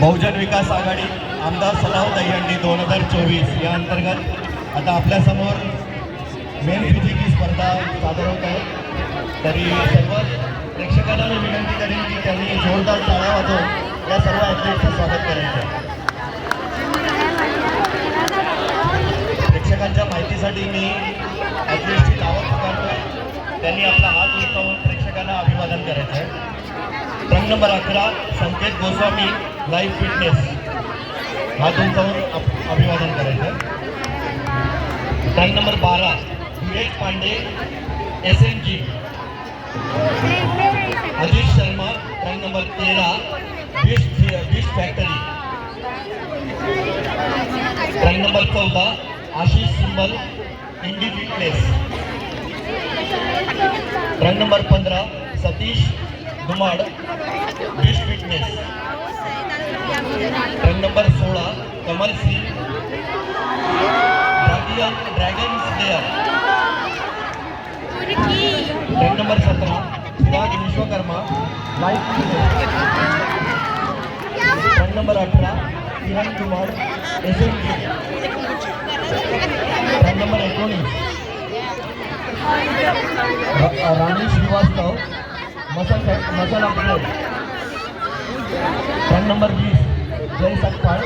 बहुजन विकास आघाडी आमदार सलाह दहीहंडी 2024 या अंतर्गत आता आपल्यासमोर मेन फिजिकल स्पर्धा सादर होत आहे। तरी सर्व प्रेक्षकांना मी विनंती करेन की त्यांनी जोरदार टाळ्या वाजवून या सर्व ॲथलीटचं स्वागत करायचं आहे। प्रेक्षकांच्या माहितीसाठी मी ॲथलीटची नावं पुकारतो, त्यांनी आपला हात उंचावून प्रेक्षकांना अभिवादन करायचं आहे। रंग number 11 Sanket Goswami life fitness, हात उंचावून अभिवादन करायचं। रंग नंबर 12 विवेक पांडे SNG, अजीत शर्मा रंग नंबर 13 बिस्ट फैक्ट्री, रंग number 14 Ashish symbol indie fitness, रंग number 15 Satish Dhumad beast fitness, रंग number 16 Kamal Singh dragon slayer, रंग number 17 Chirag Vishwakarma life fitness, रंग नंबर 18 किरण कुमार SNG, रंग number 19 Rani Srivastava muscle update, रंग नंबर 20 जय सकपाल